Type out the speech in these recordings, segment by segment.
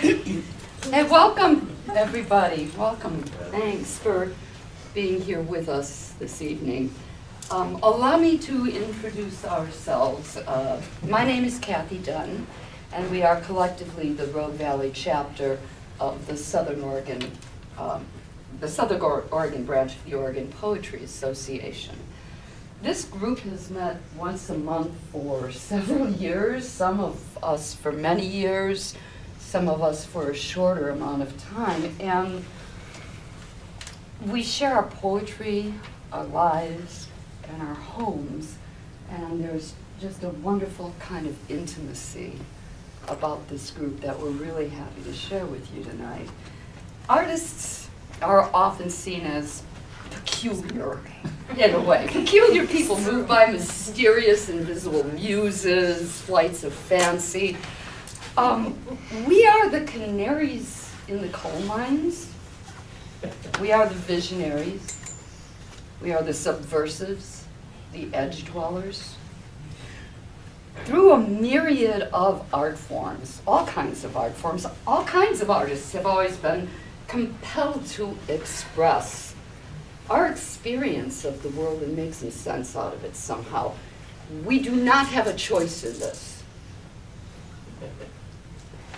And welcome, everybody. Welcome. Thanks for being here with us this evening. Allow me to introduce ourselves. My name is Kathy Dunn, and we are collectively the Rogue Valley chapter of the Southern Oregon branch of the Oregon Poetry Association. This group has met once a month for several years, some of us for many years, some of us for a shorter amount of time, and we share our poetry, our lives, and our homes, and there's just a wonderful kind of intimacy about this group that we're really happy to share with you tonight. Artists are often seen as peculiar, in a way. Peculiar people moved by mysterious, invisible muses, flights of fancy. We are the canaries in the coal mines. We are the visionaries. We are the subversives, the edge dwellers. Through a myriad of art forms, all kinds of art forms, all kinds of artists have always been compelled to express our experience of the world and make some sense out of it somehow. We do not have a choice in this.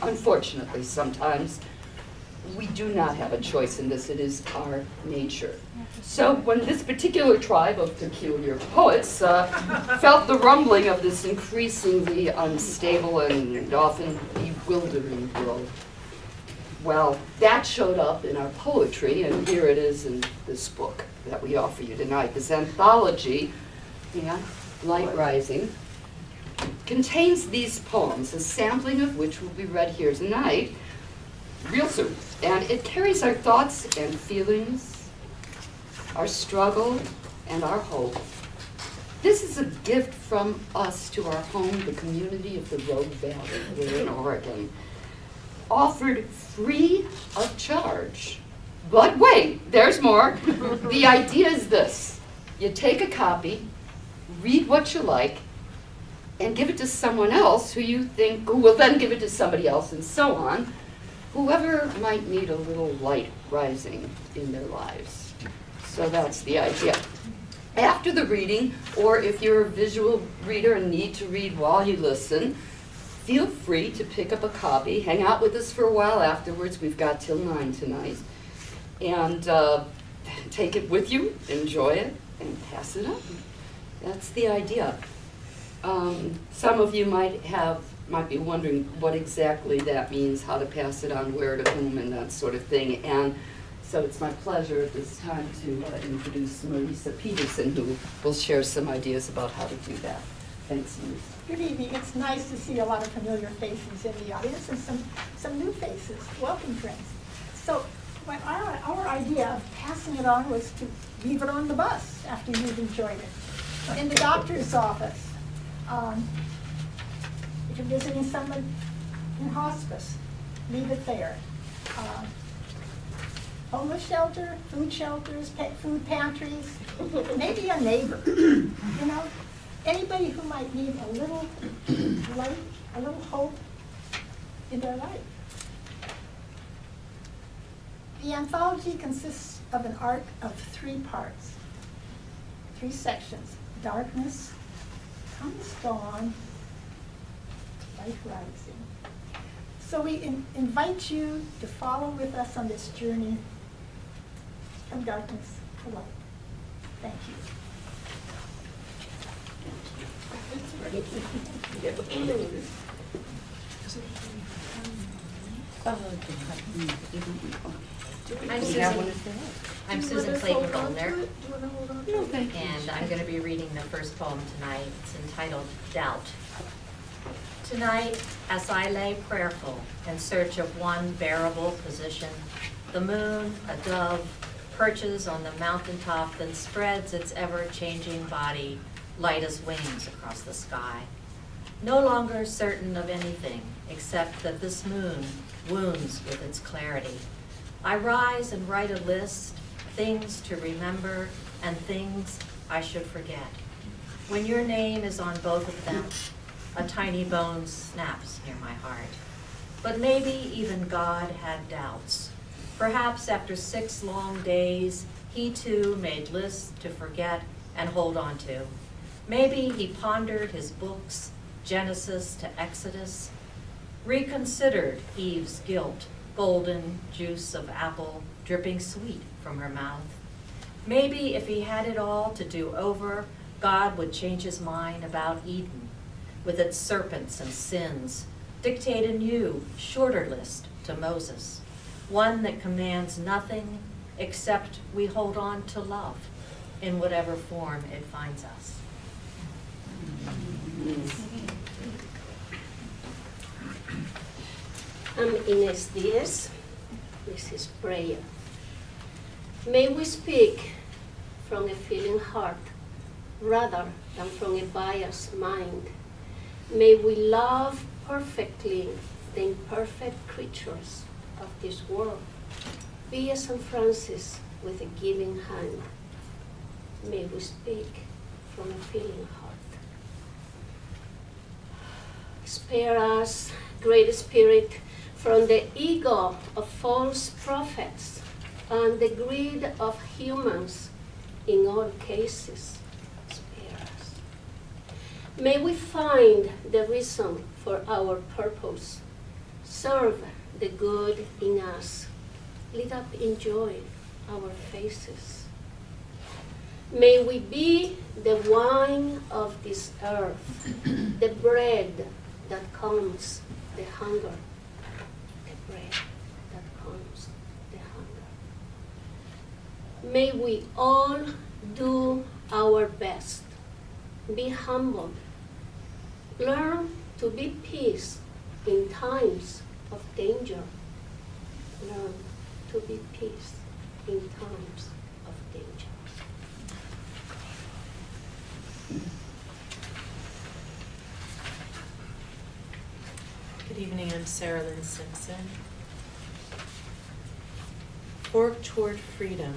Unfortunately, sometimes we do not have a choice in this. It is our nature. So when this particular tribe of peculiar poets felt the rumbling of this increasingly unstable and often bewildering world, well, that showed up in our poetry, and here it is in this book that we offer you tonight. This anthology, Light Rising, contains these poems, a sampling of which will be read here tonight, real soon. And it carries our thoughts and feelings, our struggle, and our hope. This is a gift from us to our home, the community of the Rogue Valley here in Oregon, offered free of charge. But wait, there's more. The idea is this. You take a copy, read what you like, and give it to someone else who you think, who will then give it to somebody else, and so on, whoever might need a little light rising in their lives. So that's the idea. After the reading, or if you're a visual reader and need to read while you listen, feel free to pick up a copy, hang out with us for a while afterwards. We've got till 9 tonight. And take it with you, enjoy it, and pass it on. That's the idea. Some of you might be wondering what exactly that means, how to pass it on, where to whom, and that sort of thing. And so it's my pleasure at this time to introduce Marisa Peterson, who will share some ideas about how to do that. Thanks, Marisa. Good evening. It's nice to see a lot of familiar faces in the audience and some new faces. Welcome, friends. So our idea of passing it on was to leave it on the bus after you've enjoyed it. In the doctor's office, if you're visiting someone in hospice, leave it there. Homeless shelter, food shelters, food pantries, maybe a neighbor, anybody who might need a little light, a little hope in their life. The anthology consists of an arc of 3 parts, 3 sections: darkness, comes dawn, light rising. So we invite you to follow with us on this journey from darkness to light. Thank you. I'm Susan Clayton Goldner, and I'm going to be reading the first poem tonight. It's entitled Doubt. Tonight, as I lay prayerful in search of one bearable position, the moon, a dove, perches on the mountaintop, then spreads its ever-changing body, light as wings across the sky. No longer certain of anything, except that this moon wounds with its clarity. I rise and write a list, things to remember and things I should forget. When your name is on both of them, a tiny bone snaps near my heart. but maybe even God had doubts. Perhaps after 6 long days, he too made lists to forget and hold on to. Maybe he pondered his books, Genesis to Exodus, reconsidered Eve's guilt, golden juice of apple dripping sweet from her mouth. Maybe if he had it all to do over, God would change his mind about Eden, with its serpents and sins, dictate a new, shorter list to Moses, one that commands nothing except we hold on to love in whatever form it finds us. I'm Ines Diaz. This is prayer. May we speak from a feeling heart rather than from a biased mind. May we love perfectly the imperfect creatures of this world. Be as St. Francis with a giving hand. May we speak from a feeling heart. Spare us, Great Spirit, from the ego of false prophets and the greed of humans in all cases. Spare us. May we find the reason for our purpose. Serve the good in us. Lit up in joy our faces. May we be the wine of this earth, the bread that calms the hunger, the bread that calms the hunger. May we all do our best, be humble, learn to be peace in times of danger, learn to be peace in times of danger. Good evening, I'm Sarah Lynn Simpson. Fork toward freedom.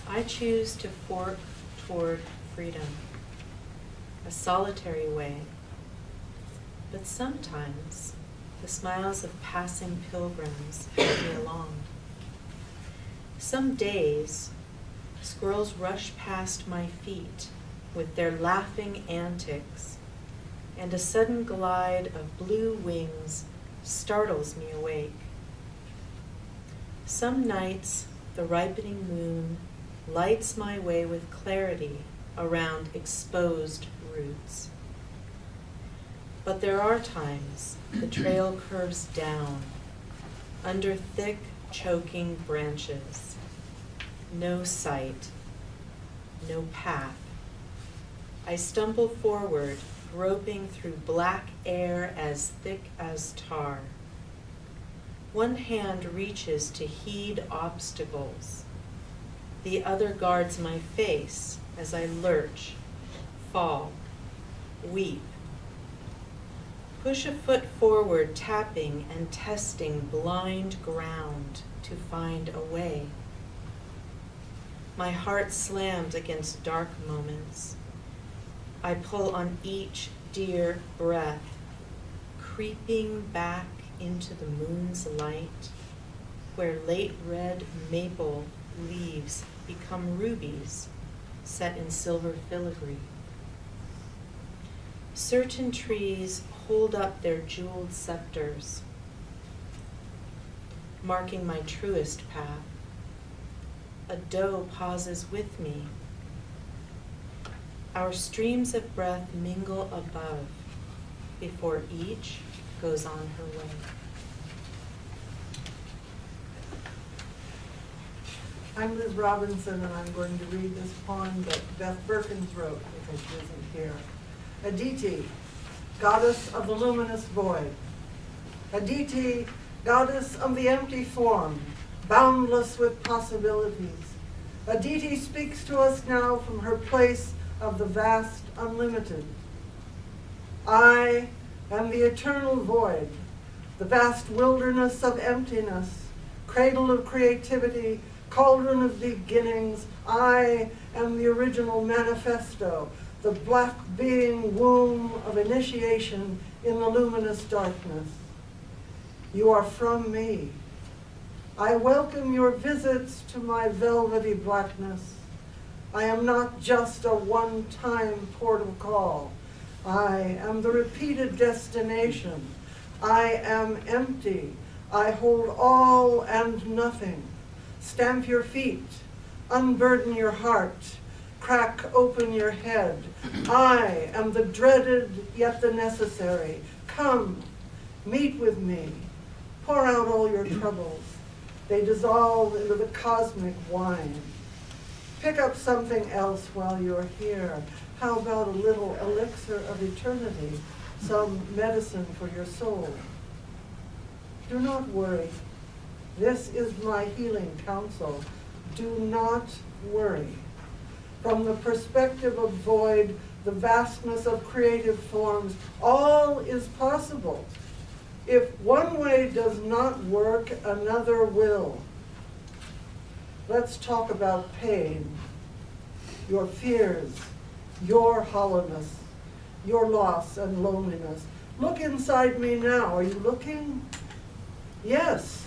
I choose to fork toward freedom, a solitary way, but sometimes the smiles of passing pilgrims help me along. Some days, squirrels rush past my feet with their laughing antics, and a sudden glide of blue wings startles me awake. Some nights, the ripening moon lights my way with clarity around exposed roots. But there are times the trail curves down, under thick, choking branches. No sight, no path. I stumble forward, groping through black air as thick as tar. One hand reaches to heed obstacles. The other guards my face as I lurch, fall, weep. Push a foot forward, tapping and testing blind ground to find a way. My heart slams against dark moments. I pull on each dear breath, creeping back into the moon's light, where late red maple leaves become rubies set in silver filigree. Certain trees hold up their jeweled scepters, marking my truest path. A doe pauses with me. Our streams of breath mingle above before each goes on her way. I'm Liz Robinson, and I'm going to read this poem that Beth Perkins wrote because she isn't here. Aditi, goddess of the luminous void. Aditi, goddess of the empty form, boundless with possibilities. Aditi speaks to us now from her place of the vast unlimited. I am the eternal void, the vast wilderness of emptiness, cradle of creativity, cauldron of beginnings. I am the original manifesto, the black being womb of initiation in the luminous darkness. You are from me. I welcome your visits to my velvety blackness. I am not just a one-time portal call. I am the repeated destination. I am empty. I hold all and nothing. Stamp your feet. Unburden your heart. Crack open your head. I am the dreaded yet the necessary. Come, meet with me. Pour out all your troubles. They dissolve into the cosmic wine. Pick up something else while you're here. How about a little elixir of eternity, some medicine for your soul? Do not worry. This is my healing counsel. Do not worry. From the perspective of void, the vastness of creative forms, all is possible. If one way does not work, another will. Let's talk about pain, your fears, your hollowness, your loss and loneliness. Look inside me now. Are you looking? Yes.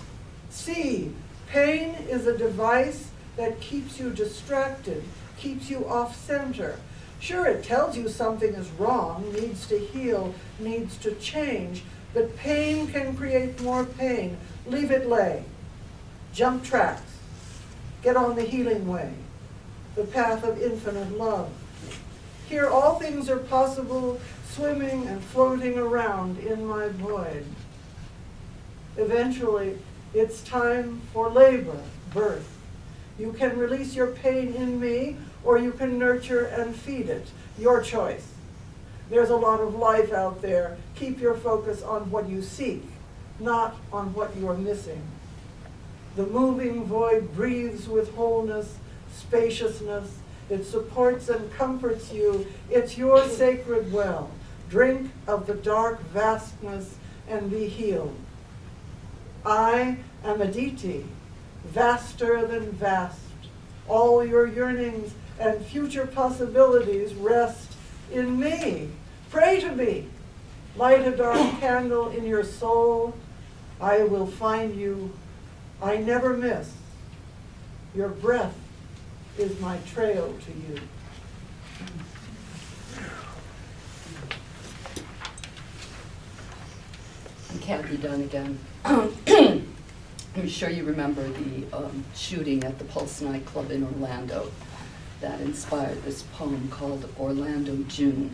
See, pain is a device that keeps you distracted, keeps you off center. Sure, it tells you something is wrong, needs to heal, needs to change, but pain can create more pain. Leave it lay. Jump tracks. Get on the healing way, the path of infinite love. Here all things are possible, swimming and floating around in my void. Eventually, it's time for labor, birth. You can release your pain in me, or you can nurture and feed it. Your choice. There's a lot of life out there. Keep your focus on what you seek, not on what you're missing. The moving void breathes with wholeness, spaciousness. It supports and comforts you. It's your sacred well. Drink of the dark vastness and be healed. I am Aditi, vaster than vast. All your yearnings and future possibilities rest in me. Pray to me. Light a dark candle in your soul. I will find you. I never miss. Your breath is my trail to you. And can't be done again. I'm sure you remember the shooting at the Pulse nightclub in Orlando that inspired this poem called Orlando June.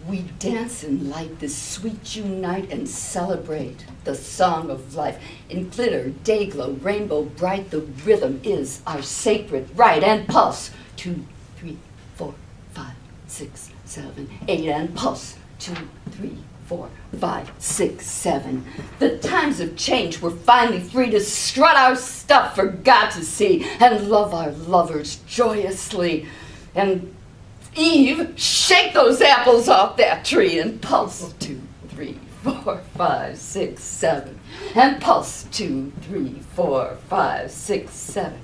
We dance in light this sweet June night and celebrate the song of life. In glitter, day glow, rainbow bright, the rhythm is our sacred right. And pulse, 2, 3, 4, 5, 6, 7, 8, and pulse, 2, 3, 4, 5, 6, 7. The times have changed. We're finally free to strut our stuff for God to see and love our lovers joyously. And Eve, shake those apples off that tree and pulse 2, 3, 4, 5, 6, 7. And pulse 2, 3, 4, 5, 6, 7.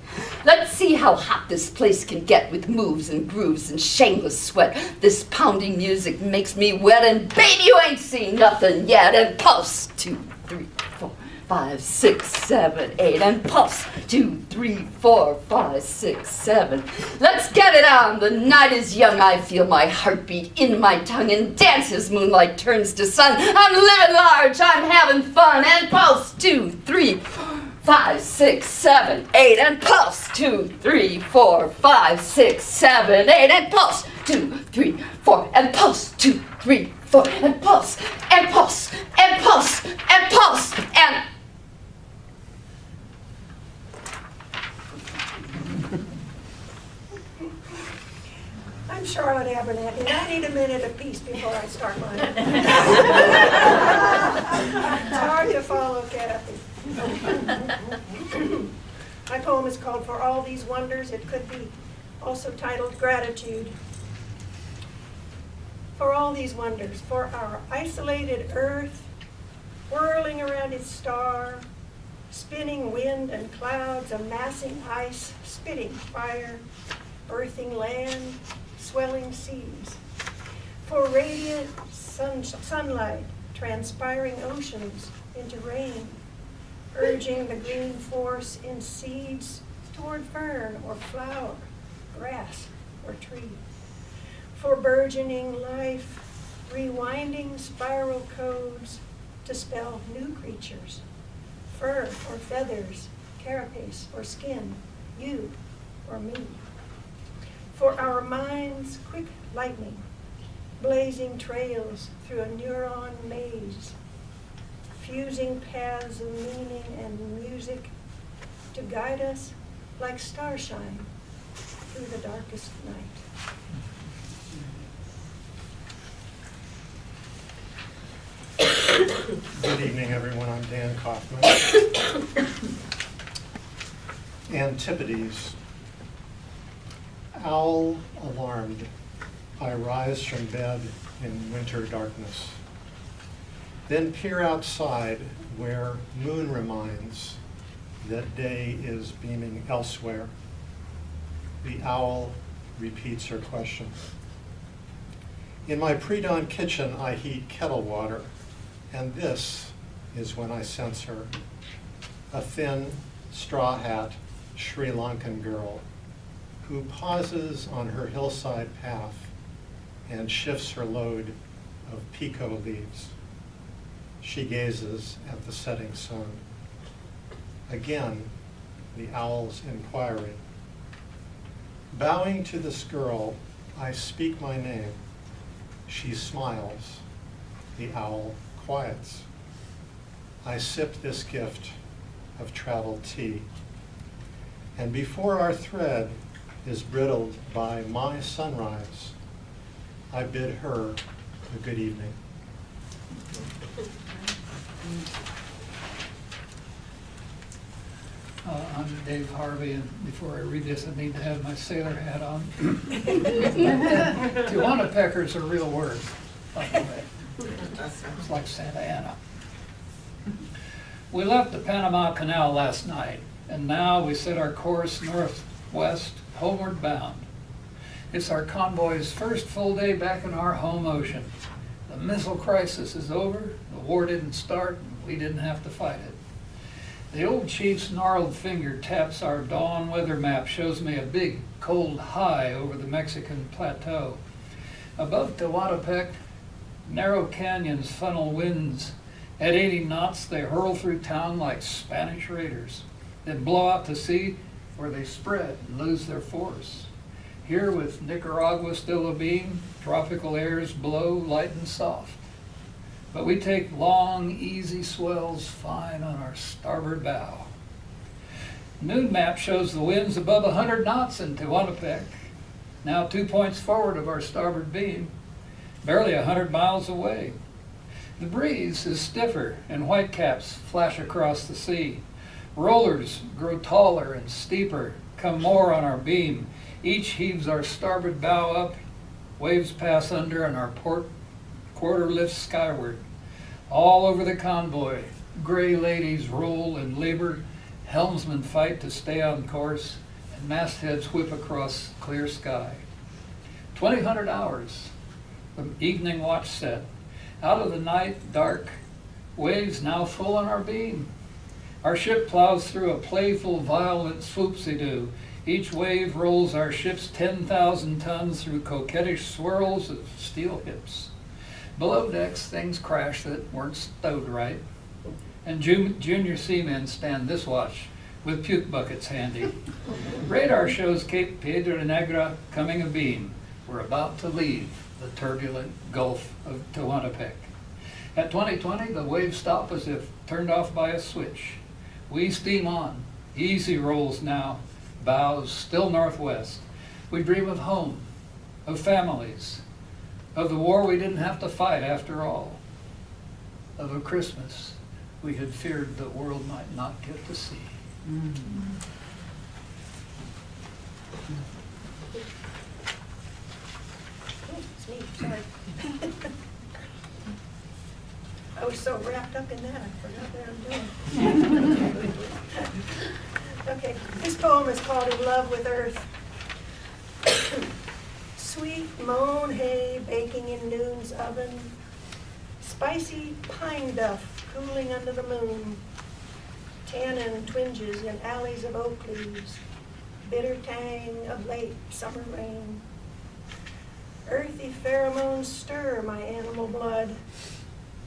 Let's see how hot this place can get with moves and grooves and shameless sweat. This pounding music makes me wet, and baby, you ain't seen nothing yet. And pulse 2, 3, 4, 5, 6, 7, 8. And pulse 2, 3, 4, 5, 6, 7. Let's get it on. The night is young. I feel my heartbeat in my tongue and dance as moonlight turns to sun. I'm living large. I'm having fun. And pulse 2, 3, 5, 6, 7, 8. And pulse 2, 3, 4, 5, 6, 7, 8. And pulse 2, 3, 4. And pulse 2, 3, 4. And pulse and pulse and pulse and pulse and. I'm Charlotte Abernathy, and I need a minute of peace before I start mine. It's hard to follow Kathy. My poem is called For All These Wonders. It could be also titled Gratitude. For all these wonders, for our isolated earth, whirling around its star, spinning wind and clouds, amassing ice, spitting fire, birthing land, swelling seas. for radiant sunlight, transpiring oceans into rain, urging the green force in seeds toward fern or flower, grass or tree, for burgeoning life, rewinding spiral codes to spell new creatures, fur or feathers, carapace or skin, you or me. For our minds, quick lightning, blazing trails through a neuron maze, fusing paths of meaning and music to guide us like starshine through the darkest night. Good evening, everyone. I'm Dan Kaufman. Antipodes. Owl alarmed, I rise from bed in winter darkness. Then peer outside where moon reminds that day is beaming elsewhere. The owl repeats her question. In my pre-dawn kitchen, I heat kettle water, and this is when I sense her, a thin, straw hat Sri Lankan girl who pauses on her hillside path and shifts her load of pico leaves. She gazes at the setting sun. Again, the owl's inquiry. Bowing to this girl, I speak my name. She smiles. The owl quiets. I sip this gift of travel tea. And before our thread is brittled by my sunrise, I bid her a good evening. I'm Dave Harvey, and before I read this, I need to have my sailor hat on. Tijuana pecker's a real word, by the way. It's like Santa Ana. We left the Panama Canal last night, and now we set our course northwest, homeward bound. It's our convoy's first full day back in our home ocean. The missile crisis is over, the war didn't start, and we didn't have to fight it. The old chief's gnarled finger taps our dawn weather map, shows me a big, cold high over the Mexican plateau. Above Tehuantepec, narrow canyons funnel winds. At 80 knots, they hurl through town like Spanish raiders, then blow out to sea where they spread and lose their force. Here with Nicaragua still abeam, tropical airs blow light and soft. But we take long, easy swells fine on our starboard bow. Noon map shows the winds above 100 knots in Tehuantepec, now 2 points forward of our starboard beam, barely 100 miles away. The breeze is stiffer and whitecaps flash across the sea. Rollers grow taller and steeper, come more on our beam. Each heaves our starboard bow up, waves pass under, and our port quarter lifts skyward. All over the convoy, gray ladies roll and labor, helmsmen fight to stay on course, and mastheads whip across clear sky. 2,000 hours, the evening watch set. Out of the night, dark, waves now full on our beam. Our ship plows through a playful, violent swoopsie-doo. Each wave rolls our ship's 10,000 tons through coquettish swirls of steel hips. Below decks, things crash that weren't stowed right. And junior seamen stand this watch with puke buckets handy. Radar shows Cape Piedra Negra coming abeam. We're about to leave the turbulent Gulf of Tehuantepec. At 2020, the waves stop as if turned off by a switch. We steam on, easy rolls now, bows still northwest. We dream of home, of families, of the war we didn't have to fight after all, of a Christmas we had feared the world might not get to see. Oh, it's me, sorry. I was so wrapped up in that, I forgot what I'm doing. Okay, this poem is called In Love with Earth. Sweet mown hay baking in noon's oven, spicy pine duff cooling under the moon, tannin twinges in alleys of oak leaves, bitter tang of late summer rain. Earthy pheromones stir my animal blood,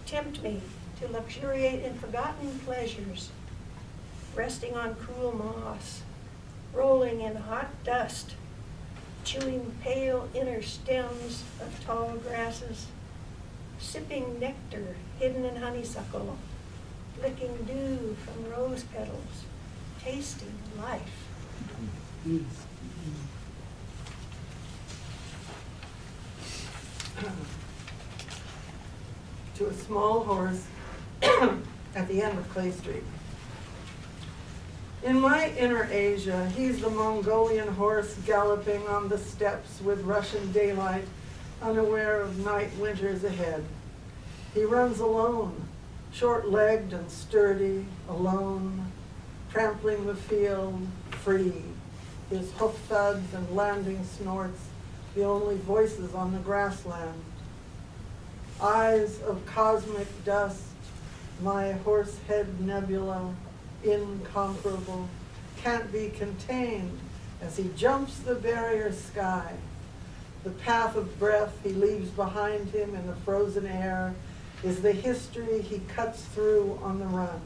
tempt me to luxuriate in forgotten pleasures, resting on cool moss, rolling in hot dust, chewing pale inner stems of tall grasses, sipping nectar hidden in honeysuckle, licking dew from rose petals, tasting life. To a small horse at the end of Clay Street. In my inner Asia, he's the Mongolian horse galloping on the steppes with Russian daylight, unaware of night winters ahead. He runs alone, short-legged and sturdy, alone, trampling the field, free, his hoof thuds and landing snorts, the only voices on the grassland. Eyes of cosmic dust, my horse head nebula, incomparable, can't be contained as he jumps the barrier sky. The path of breath he leaves behind him in the frozen air is the history he cuts through on the run.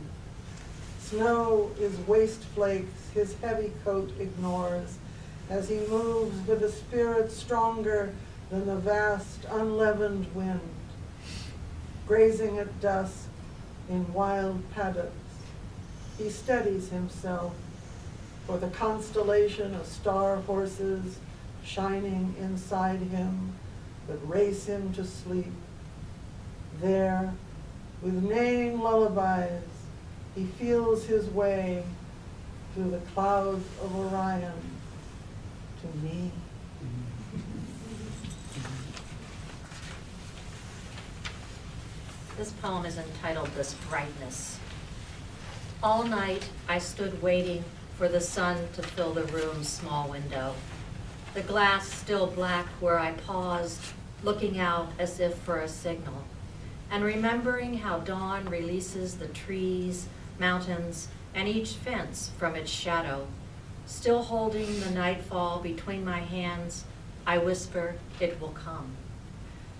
Snow is waste flakes his heavy coat ignores as he moves with a spirit stronger than the vast unleavened wind. Grazing at dusk in wild paddocks, he steadies himself for the constellation of star horses shining inside him that race him to sleep. There, with neighing lullabies, he feels his way through the clouds of Orion to me. This poem is entitled This Brightness. All night I stood waiting for the sun to fill the room's small window. The glass still black where I paused, looking out as if for a signal, and remembering how dawn releases the trees, mountains, and each fence from its shadow. Still holding the nightfall between my hands, I whisper, it will come.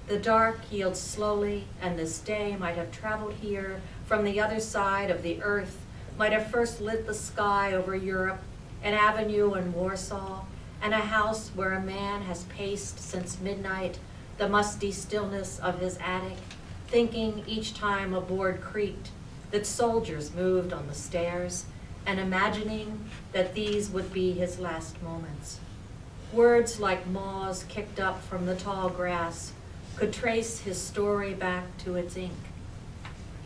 The dark yields slowly, and this day might have traveled here from the other side of the earth, might have first lit the sky over Europe, an avenue in Warsaw, and a house where a man has paced since midnight, the musty stillness of his attic, thinking each time a board creaked that soldiers moved on the stairs, and imagining that these would be his last moments. Words like moths kicked up from the tall grass could trace his story back to its ink.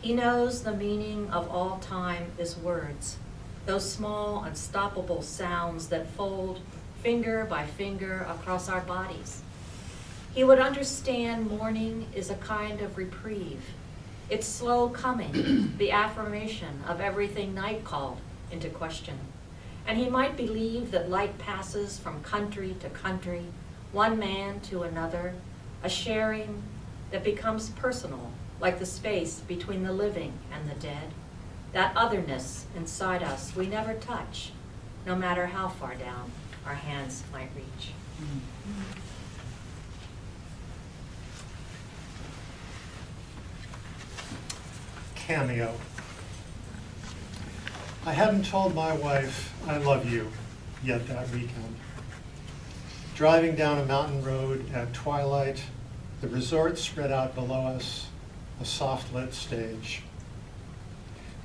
He knows the meaning of all time is words, those small, unstoppable sounds that fold finger by finger across our bodies. He would understand morning is a kind of reprieve. It's slow coming, the affirmation of everything night called into question. And he might believe that light passes from country to country, one man to another, a sharing that becomes personal, like the space between the living and the dead. That otherness inside us we never touch, no matter how far down our hands might reach. Cameo. I hadn't told my wife I love you yet that weekend. Driving down a mountain road at twilight, the resort spread out below us, a soft lit stage.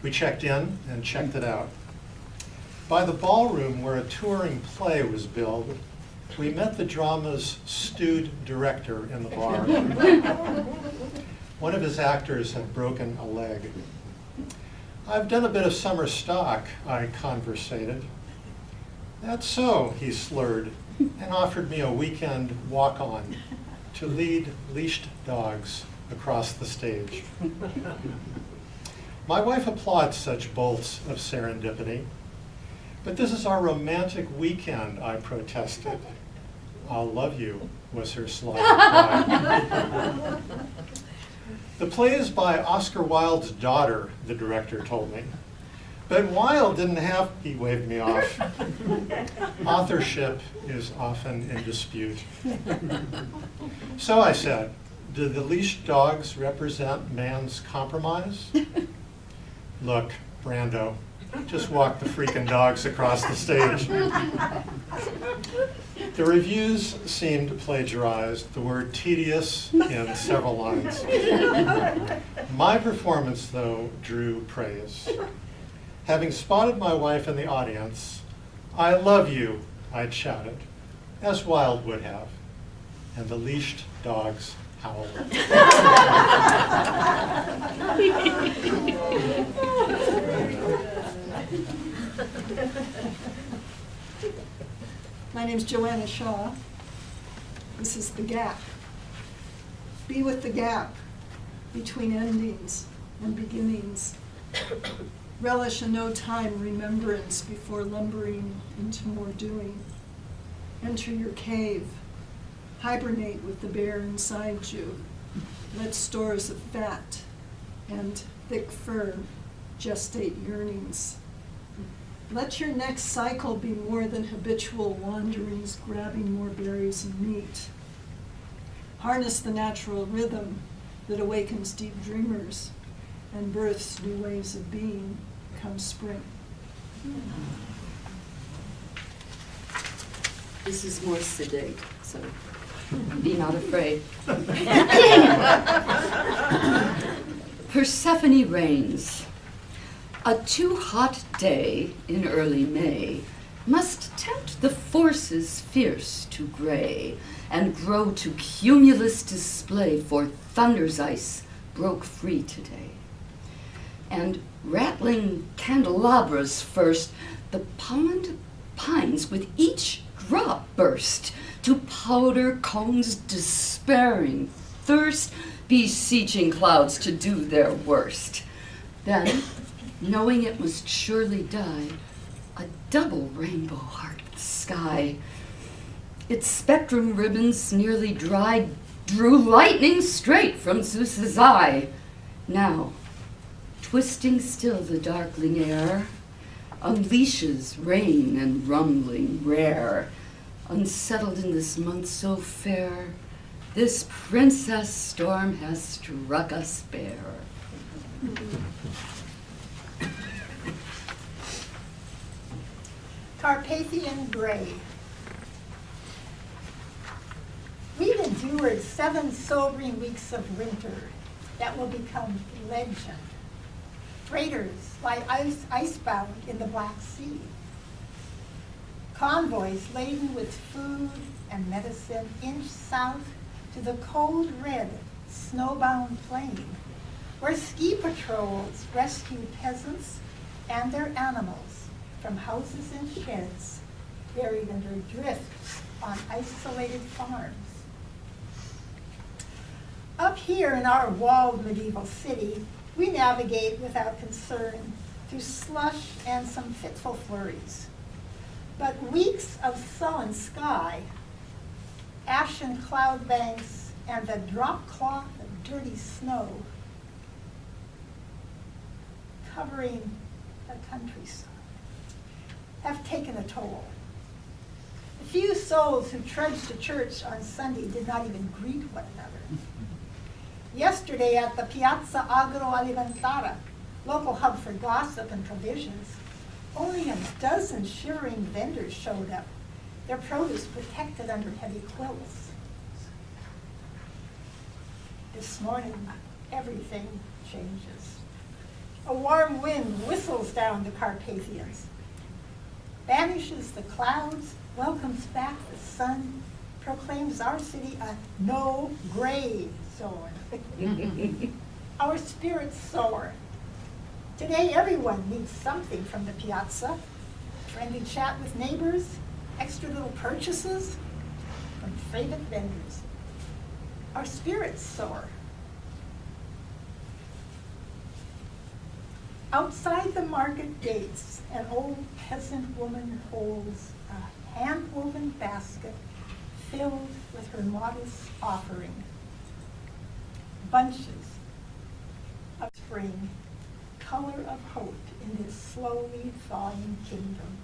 We checked in and checked it out. By the ballroom where a touring play was billed, we met the drama's stewed director in the bar. One of his actors had broken a leg. I've done a bit of summer stock, I conversated. That's so, he slurred, and offered me a weekend walk-on to lead leashed dogs across the stage. My wife applauds such bolts of serendipity, but this is our romantic weekend, I protested. I'll love you, was her sly reply. The play is by Oscar Wilde's daughter, the director told me. But Wilde didn't have, he waved me off. Authorship is often in dispute. So I said, do the leashed dogs represent man's compromise? Look, Brando, just walk the freaking dogs across the stage. The reviews seemed plagiarized, the word tedious in several lines. My performance, though, drew praise. Having spotted my wife in the audience, I love you, I'd shouted, as Wilde would have, and the leashed dogs howled. My name's Joanna Shaw. This is The Gap. Be with the gap between endings and beginnings. Relish a no-time remembrance before lumbering into more doing. Enter your cave. Hibernate with the bear inside you. Let stores of fat and thick fur gestate yearnings. Let your next cycle be more than habitual wanderings, grabbing more berries and meat. Harness the natural rhythm that awakens deep dreamers and births new ways of being come spring. This is more sedate, so be not afraid. Persephone reigns. A too hot day in early May must tempt the forces fierce to gray and grow to cumulus display, for thunder's ice broke free today. And rattling candelabras first, the pollened pines with each drop burst to powder cones despairing thirst, beseeching clouds to do their worst. Then, knowing it must surely die, a double rainbow heart the sky. Its spectrum ribbons nearly dried, drew lightning straight from Zeus's eye. Now, twisting still the darkling air, unleashes rain and rumbling rare. Unsettled in this month so fair, this princess storm has struck us bare. Carpathian Gray. We've endured 7 sobering weeks of winter that will become legend. Freighters lie icebound in the Black Sea. Convoys laden with food and medicine inch south to the cold red snowbound plain, where ski patrols rescue peasants and their animals from houses and sheds buried under drifts on isolated farms. Up here in our walled medieval city, we navigate without concern through slush and some fitful flurries. But weeks of sullen sky, ashen cloud banks, and the drop cloth of dirty snow covering the countryside have taken a toll. The few souls who trudged to church on Sunday did not even greet one another. Yesterday at the Piazza Agroalimentare, local hub for gossip and provisions, only a dozen shivering vendors showed up, their produce protected under heavy quilts. This morning, everything changes. A warm wind whistles down the Carpathians, banishes the clouds, welcomes back the sun, proclaims our city a no-gray zone. Our spirits soar. Today, everyone needs something from the piazza. Friendly chat with neighbors, extra little purchases from favorite vendors. Our spirits soar. Outside the market gates, an old peasant woman holds a hand-woven basket filled with her modest offering. Bunches of spring, color of hope in this slowly thawing kingdom.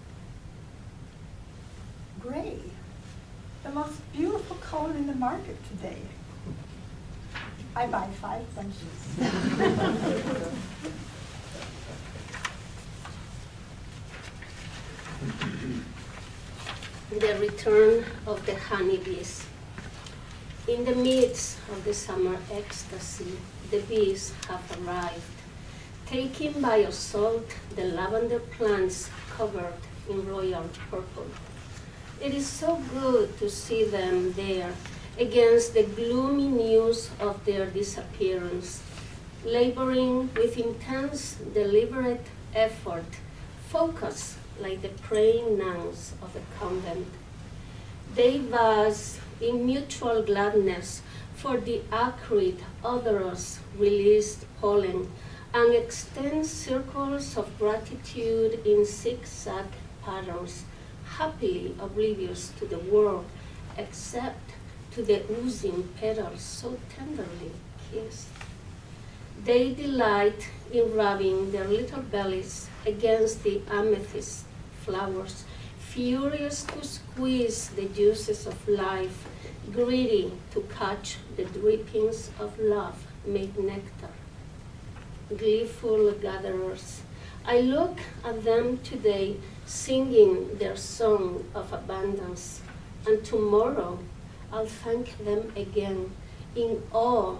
Gray, the most beautiful color in the market today. I buy 5 bunches. The return of the honeybees. In the midst of the summer ecstasy, the bees have arrived, taking by assault the lavender plants covered in royal purple. It is so good to see them there against the gloomy news of their disappearance, laboring with intense, deliberate effort, focused like the praying nuns of a convent. They buzz in mutual gladness for the acrid, odorous released pollen and extend circles of gratitude in zigzag patterns, happily oblivious to the world, except to the oozing petals so tenderly kissed. They delight in rubbing their little bellies against the amethyst flowers, furious to squeeze the juices of life, greedy to catch the drippings of love made nectar. Gleeful gatherers, I look at them today singing their song of abundance, and tomorrow I'll thank them again in awe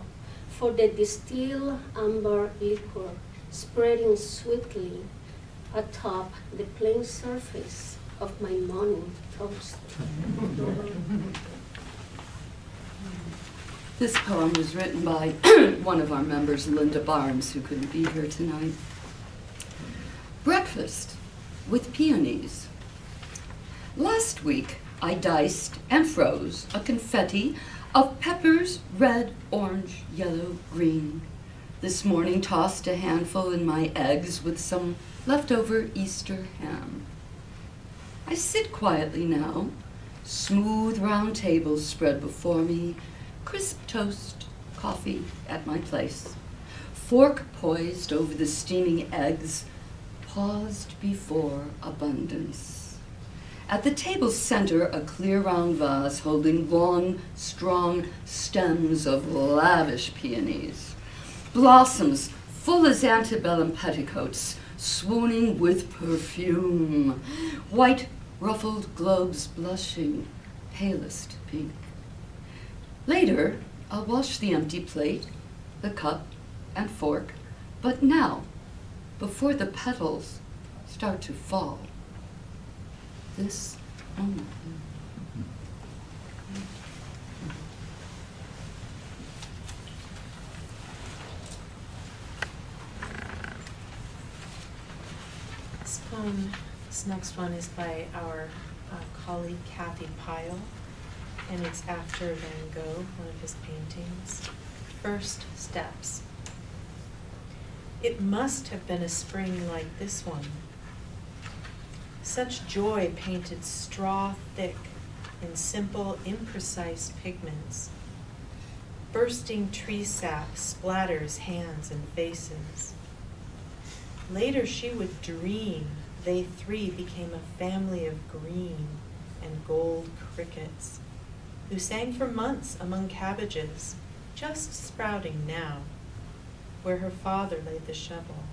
for the distilled amber liquor spreading sweetly atop the plain surface of my morning toast. This poem was written by one of our members, Linda Barnes, who couldn't be here tonight. Breakfast with peonies. Last week, I diced and froze a confetti of peppers, red, orange, yellow, green. This morning, tossed a handful in my eggs with some leftover Easter ham. I sit quietly now, smooth round tables spread before me, crisp toast, coffee at my place, fork poised over the steaming eggs, paused before abundance. At the table's center, a clear round vase holding long, strong stems of lavish peonies, blossoms full as antebellum petticoats, swooning with perfume, white ruffled globes blushing palest pink. Later, I'll wash the empty plate, the cup and fork, but now, before the petals start to fall, this moment. This next one is by our colleague Kathy Pyle, and it's after Van Gogh, one of his paintings. First Steps. It must have been a spring like this one. Such joy painted straw thick in simple, imprecise pigments. Bursting tree sap splatters hands and faces. Later she would dream they 3 became a family of green and gold crickets who sang for months among cabbages, just sprouting now, where her father laid the shovel.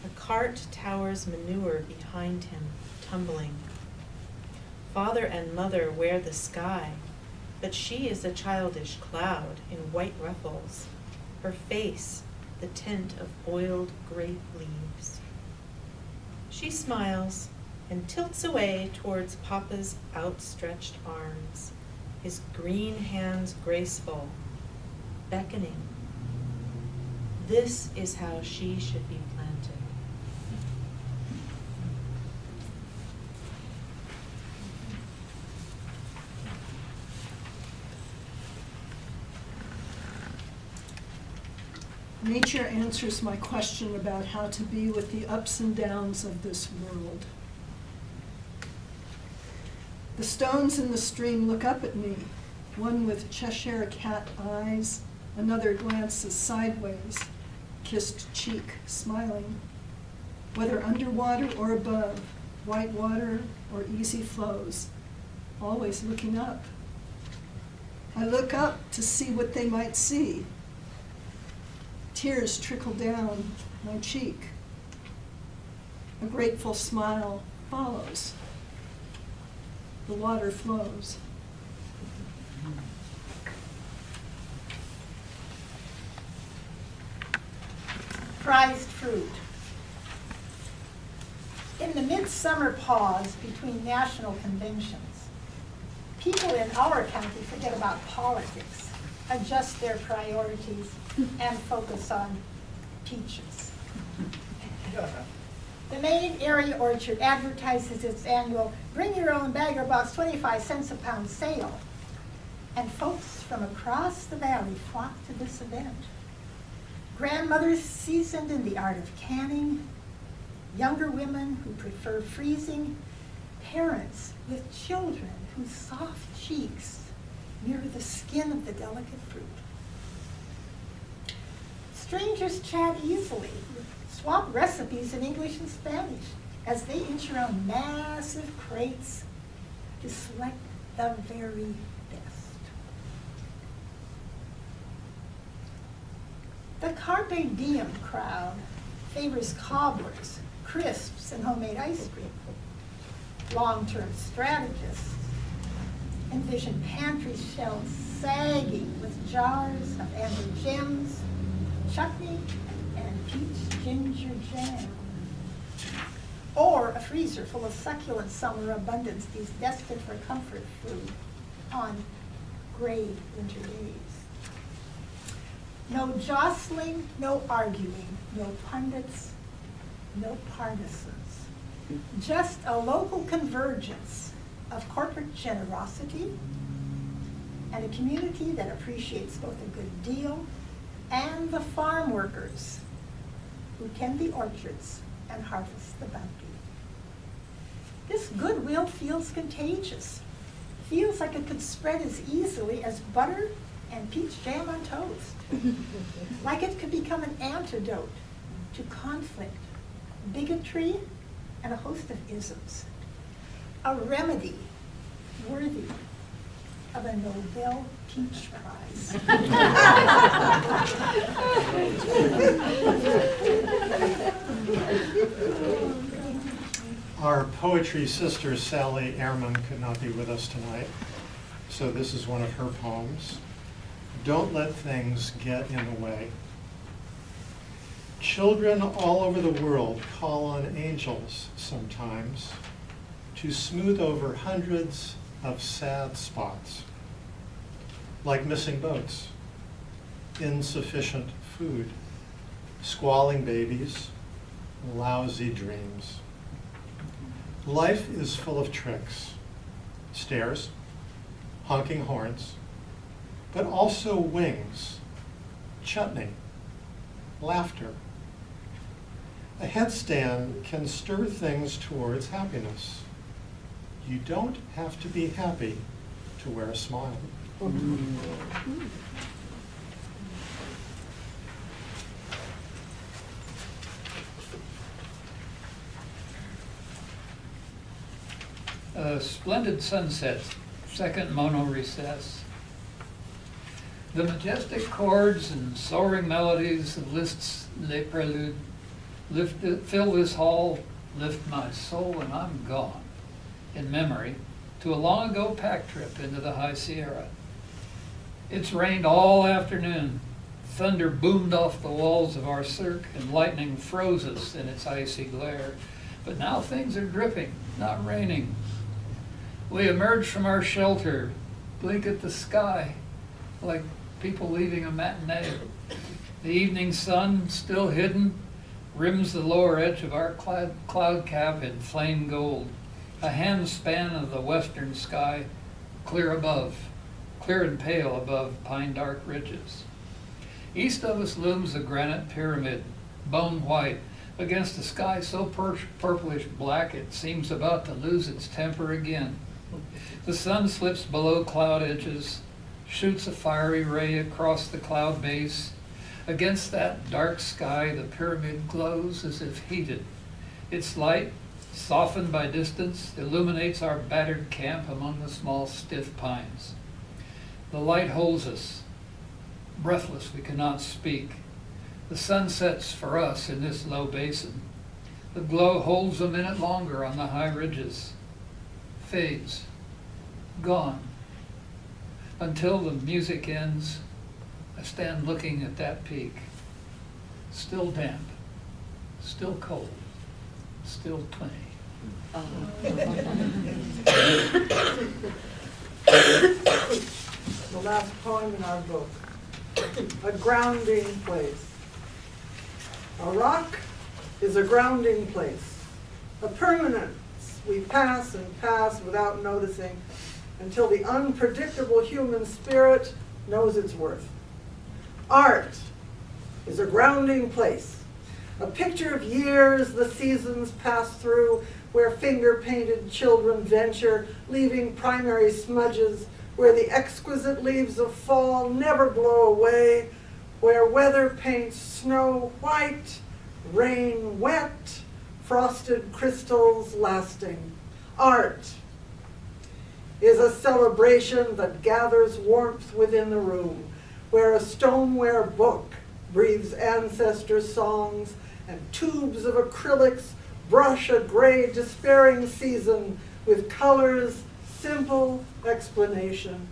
A cart towers manure behind him, tumbling. Father and mother wear the sky, but she is a childish cloud in white ruffles, her face the tint of oiled grape leaves. She smiles and tilts away towards Papa's outstretched arms, his green hands graceful, beckoning. This is how she should be planted. Nature answers my question about how to be with the ups and downs of this world. The stones in the stream look up at me, one with Cheshire cat eyes, another glances sideways, kissed cheek, smiling. Whether underwater or above, white water or easy flows, always looking up. I look up to see what they might see. Tears trickle down my cheek. A grateful smile follows. The water flows. Prized fruit. In the midsummer pause between national conventions, people in our county forget about politics, adjust their priorities, and focus on peaches. The main area orchard advertises its annual bring your own bag or box 25 cents a pound sale, and folks from across the valley flock to this event. Grandmothers seasoned in the art of canning, younger women who prefer freezing, parents with children whose soft cheeks mirror the skin of the delicate fruit. Strangers chat easily, swap recipes in English and Spanish as they inch around massive crates to select the very best. The Carpe Diem crowd favors cobblers, crisps, and homemade ice cream. Long-term strategists envision pantry shelves sagging with jars of amber gems, chutney, and peach ginger jam. Or a freezer full of succulent summer abundances destined for comfort food on gray winter days. No jostling, no arguing, no pundits, no partisans. Just a local convergence of corporate generosity and a community that appreciates both a good deal and the farm workers who tend the orchards and harvest the bounty. This goodwill feels contagious. Feels like it could spread as easily as butter and peach jam on toast. Like it could become an antidote to conflict, bigotry, and a host of isms. A remedy worthy of a Nobel Peach Prize. Our poetry sister, Sally Ehrman, could not be with us tonight, so this is one of her poems. Don't let things get in the way. Children all over the world call on angels sometimes to smooth over hundreds of sad spots, like missing boats, insufficient food, squalling babies, lousy dreams. Life is full of tricks, stairs, honking horns, but also wings, chutney, laughter. A headstand can stir things towards happiness. You don't have to be happy to wear a smile. A splendid sunset, second mono recess. The majestic chords and soaring melodies of Liszt's Les Préludes fill this hall, lift my soul, and I'm gone, in memory, to a long ago pack trip into the High Sierra. It's rained all afternoon. Thunder boomed off the walls of our cirque, and lightning froze us in its icy glare. But now things are dripping, not raining. We emerge from our shelter, blink at the sky, like people leaving a matinee. The evening sun, still hidden, rims the lower edge of our cloud cap in flame gold, a hand span of the western sky, clear and pale above pine dark ridges. East of us looms a granite pyramid, bone white, against a sky so purplish black it seems about to lose its temper again. The sun slips below cloud edges, shoots a fiery ray across the cloud base. Against that dark sky, the pyramid glows as if heated. Its light, softened by distance, illuminates our battered camp among the small, stiff pines. The light holds us. Breathless, we cannot speak. The sun sets for us in this low basin. The glow holds a minute longer on the high ridges, fades, gone. Until the music ends, I stand looking at that peak. Still damp, still cold, still 20. The last poem in our book, A Grounding Place. A rock is a grounding place, a permanence we pass and pass without noticing until the unpredictable human spirit knows its worth. Art is a grounding place, a picture of years the seasons pass through, where finger-painted children venture, leaving primary smudges, where the exquisite leaves of fall never blow away, where weather paints snow white, rain wet, frosted crystals lasting. Art is a celebration that gathers warmth within the room, where a stoneware book breathes ancestor songs and tubes of acrylics brush a gray, despairing season with color's simple explanation.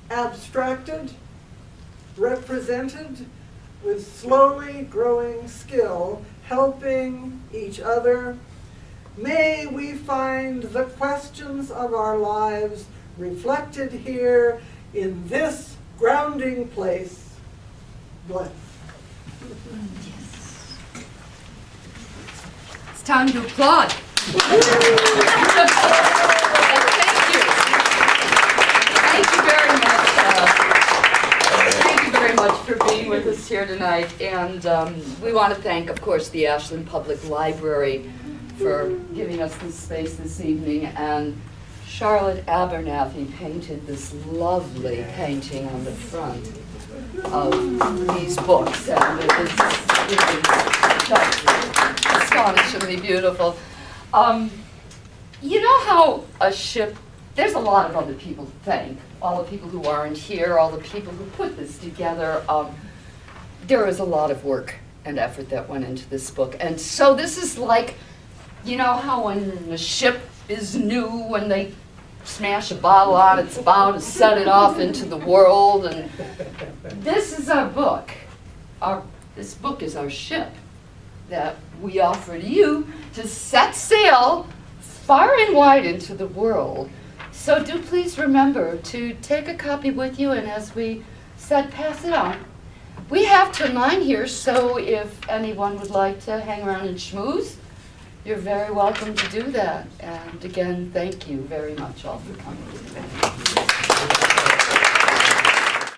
Abstracted, represented, with slowly growing skill, helping each other. May we find the questions of our lives reflected here in this grounding place. Bless. It's time to applaud. Thank you. Thank you very much. Thank you very much for being with us here tonight. And we want to thank, of course, the Ashland Public Library for giving us this space this evening. And Charlotte Abernathy painted this lovely painting on the front of these books. And it is just astonishingly beautiful. You know how a ship, there's a lot of other people to thank, all the people who aren't here, all the people who put this together. There is a lot of work and effort that went into this book. And so this is like, you know how when a ship is new, when they smash a bottle on its bow to set it off into the world, and this is our book. This book is our ship that we offer to you to set sail far and wide into the world. So do please remember to take a copy with you, and as we said, pass it on. We have till 9 here, so if anyone would like to hang around and schmooze, you're very welcome to do that. And again, thank you very much all for coming.